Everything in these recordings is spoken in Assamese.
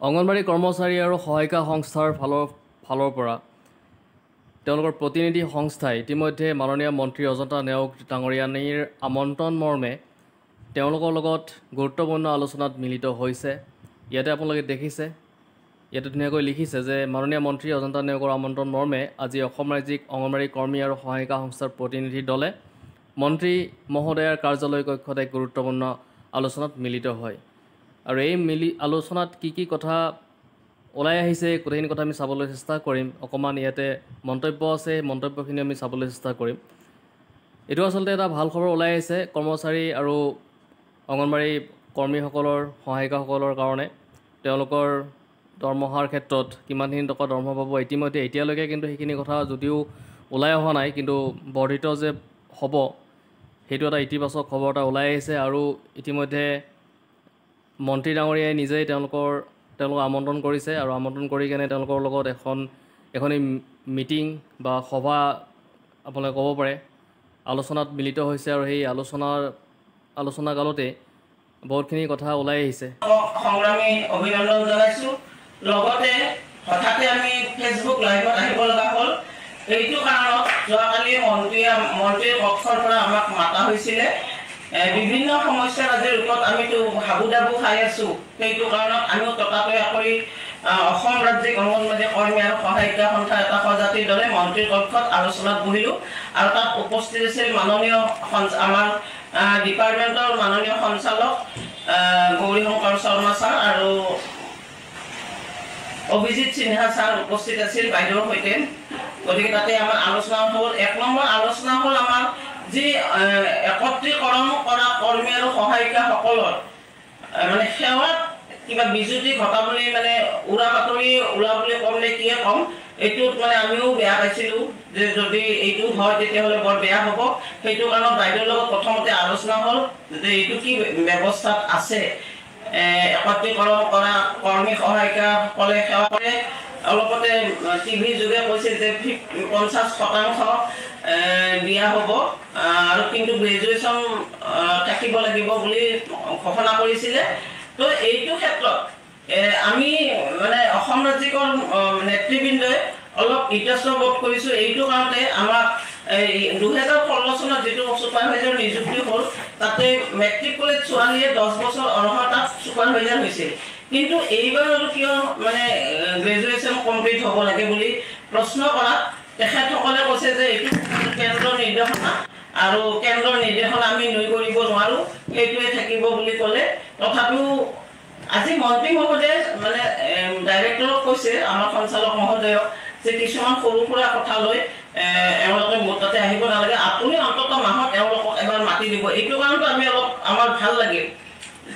অংগনবাড়ী কৰ্মচাৰী আৰু সহায়িকা সংস্থাৰ ফালৰ পৰা তেওঁলোকৰ প্ৰতিনিধি সংস্থাই ইতিমধ্যে মাননীয় মন্ত্ৰী অজন্তা নেওগ ডাঙৰীয়ানীৰ আমন্ত্ৰণ মৰ্মে তেওঁলোকৰ লগত গুৰুত্বপূৰ্ণ আলোচনাত মিলিত হৈছে। ইয়াতে আপোনালোকে দেখিছে, ইয়াতে ধুনীয়াকৈ লিখিছে যে মাননীয় মন্ত্ৰী অজন্তা নেওগৰ আমন্ত্ৰণ মৰ্মে আজি অসম ৰাজ্যিক অংগনবাড়ী কৰ্মী আৰু সহায়িকা সংস্থাৰ প্ৰতিনিধি দলে মন্ত্ৰী মহোদয়াৰ কাৰ্যালয় কক্ষত এক গুৰুত্বপূৰ্ণ আলোচনাত মিলিত হয়। আৰু এই আলোচনাত কি কথা ওলাই আহিছে গোটেইখিনি কথা আমি চাবলৈ চেষ্টা কৰিম। অকণমান ইয়াতে মন্তব্য আছে, মন্তব্যখিনি আমি চাবলৈ চেষ্টা কৰিম। এইটো আচলতে এটা ভাল খবৰ ওলাই আহিছে কৰ্মচাৰী আৰু অংগনবাড়ী কৰ্মীসকলৰ সহায়িকাসকলৰ কাৰণে। তেওঁলোকৰ দৰমহাৰ ক্ষেত্ৰত কিমানখিনি টকা দৰমহা পাব ইতিমধ্যে এতিয়ালৈকে কিন্তু সেইখিনি কথা যদিও ওলাই অহা নাই, কিন্তু বৰ্ধিত যে হ'ব সেইটো এটা ইতিবাচক খবৰ এটা ওলাই আহিছে। আৰু ইতিমধ্যে মন্ত্ৰী ডাঙৰীয়াই নিজেই তেওঁলোকক আমন্ত্ৰণ কৰিছে আৰু আমন্ত্ৰণ কৰি কেনে তেওঁলোকৰ লগত এখন মিটিং বা সভা আপোনালোকে ক'ব পাৰে আলোচনাত মিলিত হৈছে। আৰু সেই আলোচনা কালতে বহুতখিনি কথা ওলাই আহিছে। সংগ্ৰামী অভিনন্দন জনাইছোঁ। লগতে হঠাতে আমি ফেচবুক লাইভত আহিব লগা হ'ল। এইটো কাৰণত যোৱাকালি মন্ত্ৰীৰ কক্ষৰ পৰা আমাক মাতা হৈছিলে। বিভিন্ন সমস্যাৰ আজিৰ ৰূপত আমিতো হাবুডাবু খাই আছোঁ। সেইটো কাৰণত আমিও ততাতৈয়া কৰি অসম ৰাজ্যিক অংগনবাড়ী কৰ্মী আৰু সহায়িকা সন্থাৰ এটা সজাতিৰ দলে মন্ত্ৰীৰ কক্ষত আলোচনাত বহিলোঁ। আৰু তাত উপস্থিত আছিল মাননীয় আমাৰ ডিপাৰ্টমেণ্টৰ মাননীয় সঞ্চালক গৌৰী শংকৰ শৰ্মা ছাৰ আৰু অভিজিত সিনহা ছাৰ উপস্থিত আছিল বাইদেউৰ সৈতে। গতিকে তাতে আমাৰ আলোচনা হ'ল, 1 নম্বৰ আলোচনা হ'ল আমাৰ যি একত্ৰীকৰণ কৰা কৰ্মী আৰু সহায়িকাসকলৰ মানে সেৱাত কিবা বিজুতি ঘটা বুলি মানে উৰা বাতৰি ওলা বুলি ক'লে কিয়ে ক'ম, এইটোত মানে আমিও বেয়া পাইছিলোঁ যে যদি এইটো হয় তেতিয়াহ'লে বৰ বেয়া হ'ব। সেইটো কাৰণত বাইদেউৰ লগত প্ৰথমতে আলোচনা হ'ল যে এইটো কি ব্যৱস্থাত আছে। একত্ৰীকৰণ কৰা কৰ্মী সহায়িকাসকলে সেৱা কৰে। অলপতে টিভিৰ যোগে কৈছিল যে 50% দিয়া হ'ব আৰু কিন্তু গ্ৰেজুৱেশ্যন থাকিব লাগিব বুলি ঘোষণা কৰিছিলে। তো এইটো ক্ষেত্ৰত আমি মানে অসম ৰাজ্যিকৰ নেতৃবৃন্দই অলপ ইতস্ত বোধ কৰিছোঁ। এইটো কাৰণতে আমাক 2016 চনত যিটো ছুপাৰভাইজাৰ নিযুক্তি হ'ল তাতে মেট্ৰিকুলেট ছোৱালীয়ে 10 বছৰ অৰ্হতাত ছুপাৰভাইজাৰ হৈছিল। কিন্তু এইবাৰ আৰু কিয় মানে গ্ৰেজুৱেশ্যন কমপ্লিট হ'ব লাগে বুলি প্ৰশ্ন কৰাত তেখেতসকলে কৈছে যে এইটো কেন্দ্ৰৰ নিৰ্দেশনা আৰু কেন্দ্ৰৰ নিৰ্দেশনা আমি নুই কৰিব নোৱাৰোঁ, সেইটোৱে থাকিব বুলি ক'লে। তথাপিও আজি মন্ত্ৰী মহোদয়ে মানে ডাইৰেক্টৰক কৈছে, আমাৰ সঞ্চালক মহোদয়ক, যে কিছুমান সৰু সুৰা কথা লৈ এওঁলোকে মোৰ তাতে আহিব নালাগে, আপুনি অন্তত মাহত এওঁলোকক এবাৰ মাতি দিব। এইটো কাৰণত আমি অলপ আমাৰ ভাল লাগিল।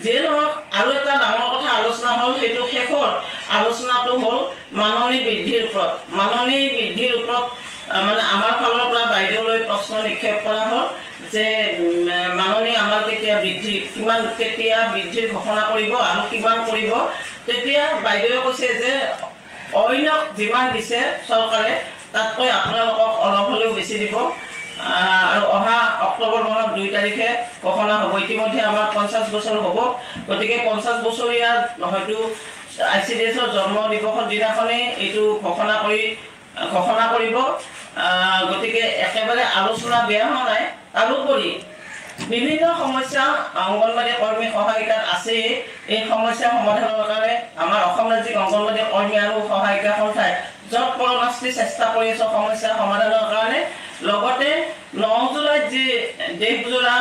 যিয়ে নহওক আৰু এটা ডাঙৰ কথা আলোচনা হ'ল, সেইটো শেষৰ আলোচনাটো হ'ল মাননি বৃদ্ধিৰ ওপৰত। মাননি বৃদ্ধিৰ ওপৰত মানে আমাৰ ফালৰ পৰা বাইদেউলৈ প্ৰশ্ন নিক্ষেপ কৰা হ'ল যে মাননি আমাৰ কেতিয়া বৃদ্ধিৰ ঘোষণা কৰিব আৰু কিমান কৰিব। তেতিয়া বাইদেৱে কৈছে যে অন্যক যিমান দিছে চৰকাৰে তাতকৈ আপোনালোকক অলপ হ'লেও বেছি দিব। আৰু অহা অক্টোবৰ মাহৰ 2 তাৰিখে ঘোষণা হ'ব। ইতিমধ্যে আমাৰ 50 বছৰ হ'ব। গতিকে 50 বছৰীয়া হয়তো ICDSৰ জন্ম দিৱসৰ দিনাখনেই এইটো ঘোষণা কৰিব। গতিকে একেবাৰে আলোচনা বেয়া হোৱা নাই। তাৰোপৰি বিভিন্ন সমস্যা অংগনবাড়ী কৰ্মী সহায়িকাত আছে। এই সমস্যা সমাধানৰ কাৰণে আমাৰ অসম ৰাজ্যিক অংগনবাড়ী কৰ্মী আৰু সহায়িকা সন্থাই য'ত পৰমাস্তি চেষ্টা কৰি আছে সমস্যা সমাধানৰ কাৰণে। লগতে 9 জুলাইত যি দেশজোৰা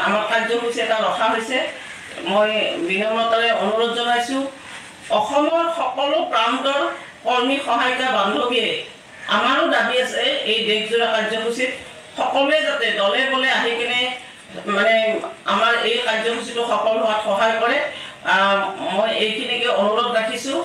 আমাৰ কাৰ্যসূচী এটা ৰখা হৈছে, মই বিনম্ৰতাৰে অনুৰোধ জনাইছোঁ অসমৰ সকলো প্ৰান্তৰ কৰ্মী সহায়িকা বান্ধৱীয়ে আমাৰো দাবী আছে এই দেশজোৰা কাৰ্যসূচীত সকলোৱে যাতে দলে বলে আহি কিনে মানে আমাৰ এই কাৰ্যসূচীটো সফল হোৱাত সহায় কৰে। মই এইখিনিকে অনুৰোধ ৰাখিছোঁ।